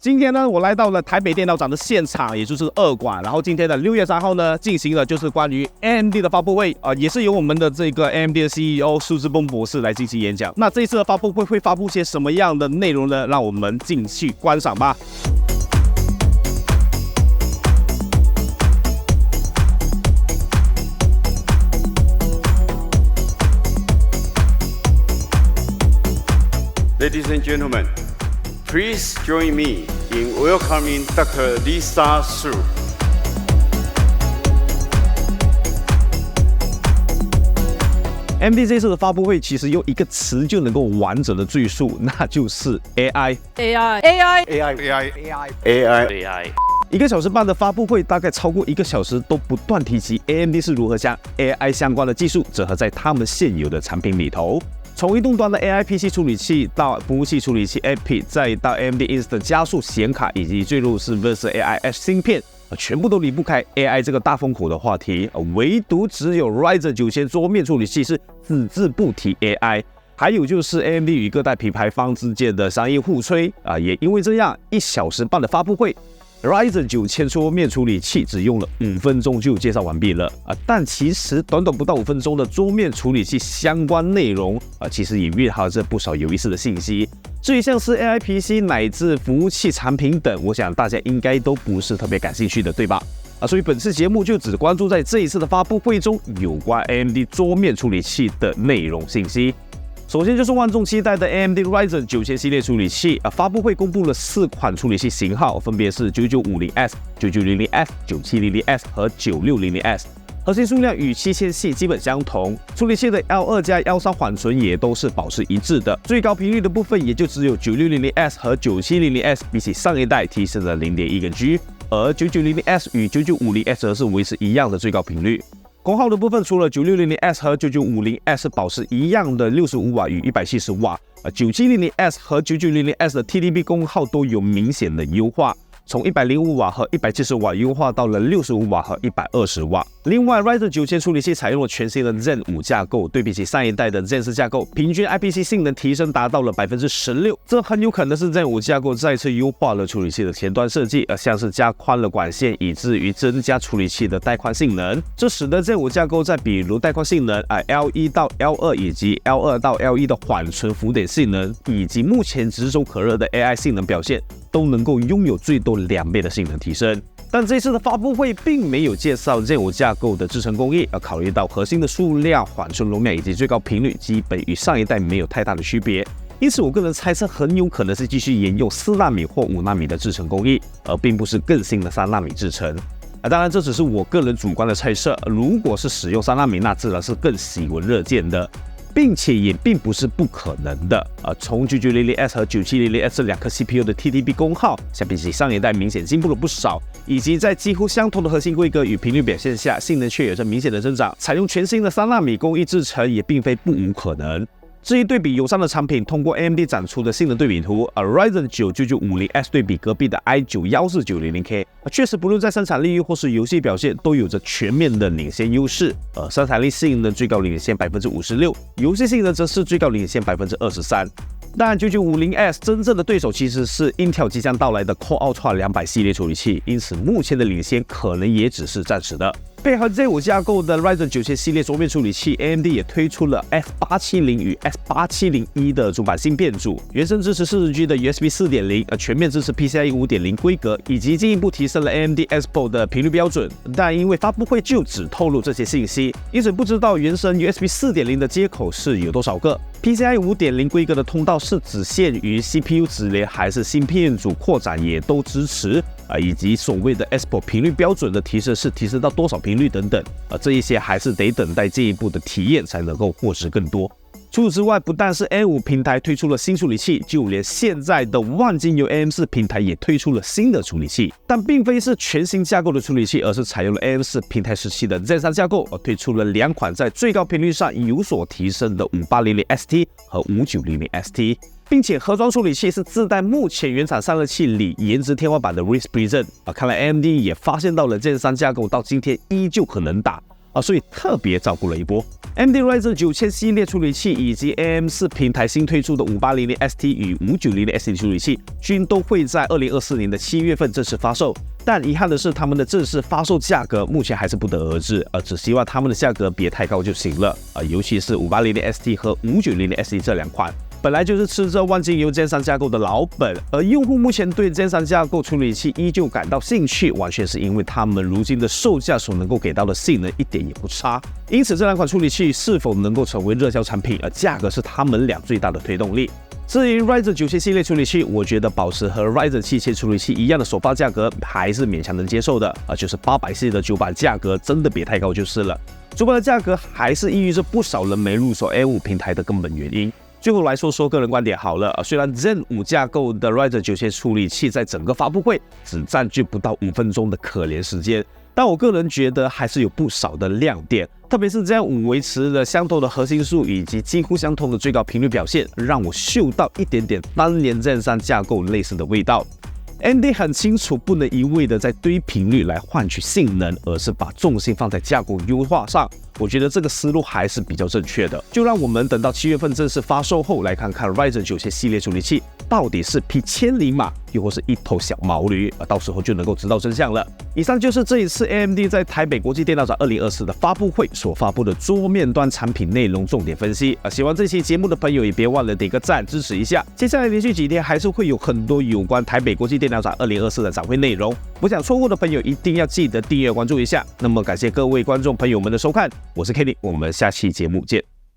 今天呢，我来到了台北电脑展的现场，也就是2馆。然后今天的6月3号呢，进行了就是关于 AMD 的发布会也是由我们的这个 AMD 的 CEO 苏志峰博士来进行演讲。那这一次的发布会会发布些什么样的内容呢？让我们进去观赏吧。Ladies and gentlemen, please join me in welcoming Dr. Lisa Su. AMD 这次的发布会其实用一个词就能够完整的赘述，那就是 AI。1个小时半的发布会，大概超过1个小时都不断提及 AMD 是如何将 AI 相关的技术整合在他们现有的产品里头。从移动端的 AI PC 处理器到服务器处理器 EPYC， 再到 AMD Instant 加速显卡，以及最后是 Versa AI Edge 芯片，全部都离不开 AI 这个大风口的话题。唯独只有 Ryzen 9000桌面处理器是只字不提 AI。还有就是 AMD 与各大品牌方之间的商业互吹也因为这样1小时半的发布会。Ryzen 9000桌面处理器只用了5分钟就介绍完毕了但其实短短不到5分钟的桌面处理器相关内容其实也蕴含着不少有意思的信息。至于像是 AI PC 乃至服务器产品等，我想大家应该都不是特别感兴趣的，对吧？所以本次节目就只关注在这一次的发布会中有关 AMD 桌面处理器的内容信息。首先就是万众期待的 AMD Ryzen 9000系列处理器发布会公布了4款处理器型号，分别是 9950S、9900S、9700S 和 9600S， 核心数量与7000系基本相同，处理器的 L2 加 L3 缓存也都是保持一致的，最高频率的部分也就只有 9600S 和 9700S 比起上一代提升了 0.1 个 G， 而 9900S 与 9950S 则是维持一样的最高频率。功耗的部分，除了 9600S 和 9950S 保持一样的65瓦与170瓦，9700S 和 9900S 的 TDP 功耗都有明显的优化，从105瓦和170瓦优化到了65瓦和120瓦。另外 Ryzen 9000处理器采用了全新的 Zen 5架构，对比起上一代的 Zen 4架构，平均 IPC 性能提升达到了 16%， 这很有可能是 Zen 5架构再次优化了处理器的前端设计，像是加宽了管线，以至于增加处理器的带宽性能，这使得 Zen 5架构在比如带宽性能L1 到 L2 以及 L2 到 L1 的缓存浮点性能，以及目前炙手可热的 AI 性能表现，都能够拥有最多2倍的性能提升。但这次的发布会并没有介绍 Zen 5架构的制程工艺，考虑到核心的数量、缓存容量以及最高频率基本与上一代没有太大的区别，因此我个人猜测很有可能是继续沿用4纳米或5纳米的制程工艺，而并不是更新的3纳米制程。当然这只是我个人主观的猜测，如果是使用3纳米，那自然是更喜闻乐见的，并且也并不是不可能的从 9900S 和 9700S 这2颗 CPU 的 TDP 功耗相比起上一代明显进步了不少，以及在几乎相同的核心规格与频率表现下，性能却有着明显的增长，采用全新的3纳米工艺制程也并非不无可能。至于对比友商的产品，通过 AMD 展出的性能对比图，Ryzen 9 9950S 对比隔壁的 i9 14900K， 确实不论在生产力或是游戏表现都有着全面的领先优势。生产力性能最高领先 56%， 游戏性能则是最高领先 23%。但 9950S 真正的对手其实是 Intel 即将到来的 Core Ultra 200系列处理器，因此目前的领先可能也只是暂时的。配合 Zen 5架构的 Ryzen 9000系列桌面处理器 ，AMD 也推出了 S870 与 S871 的主板芯片组，原生支持 40G 的 USB 4.0， 全面支持 PCIe 5.0 规格，以及进一步提升了 AMD Expo 的频率标准。但因为发布会就只透露这些信息，因此不知道原生 USB 4.0 的接口是有多少个。PCIe 5.0 规格的通道是只限于 CPU 直连还是芯片组扩展也都支持以及所谓的 Expo 频率标准的提升是提升到多少频率等等这一些还是得等待进一步的体验才能够获知更多。除此之外，不但是 M5 平台推出了新处理器，就连现在的万金油 AM4 平台也推出了新的处理器，但并非是全新架构的处理器，而是采用了 AM4 平台时期的 Zen 3架构，推出了2款在最高频率上有所提升的 5800ST 和 5900ST， 并且盒装处理器是自带目前原厂散热器里颜值天花板的 Risk Prism看来 AMD 也发现到了 Zen 3架构到今天依旧很能打。所以特别照顾了一波。AMD Ryzen 9000系列处理器以及 AM4 平台新推出的5800XT 与5900XT 处理器，均都会在2024年的7月份正式发售。但遗憾的是，他们的正式发售价格目前还是不得而知，只希望他们的价格别太高就行了。尤其是5800XT 和5900XT 这两款，本来就是吃着万金油 Zen 3架构的老本，而用户目前对 Zen 3架构处理器依旧感到兴趣，完全是因为他们如今的售价所能够给到的性能一点也不差。因此，这两款处理器是否能够成为热销产品，价格是他们俩最大的推动力。至于 Ryzen 9000系列处理器，我觉得保持和 Ryzen 7000处理器一样的首发价格还是勉强能接受的，就是840的主板价格真的别太高就是了。主板的价格还是抑郁着不少人没入手 AM5 平台的根本原因。最后来说个人观点好了，虽然 Zen 5架构的 Ryzen 9000处理器在整个发布会只占据不到5分钟的可怜时间，但我个人觉得还是有不少的亮点，特别是 Zen 5维持了相同的核心数以及几乎相同的最高频率表现，让我嗅到一点点当年 Zen 3架构类似的味道。AMD 很清楚不能一味的在堆频率来换取性能，而是把重心放在架构优化上。我觉得这个思路还是比较正确的。就让我们等到7月份正式发售后，来看看 Ryzen 9000系列处理器到底是匹千里马，又或是一头小毛驴，到时候就能够知道真相了。以上就是这一次 AMD 在台北国际电脑展2024的发布会所发布的桌面端产品内容重点分析。喜欢这期节目的朋友也别忘了点个赞支持一下。接下来连续几天还是会有很多有关台北国际电脑展2024的展会内容，不想错过的朋友一定要记得订阅关注一下。那么感谢各位观众朋友们的收看，我是 Kenny， 我们下期节目见。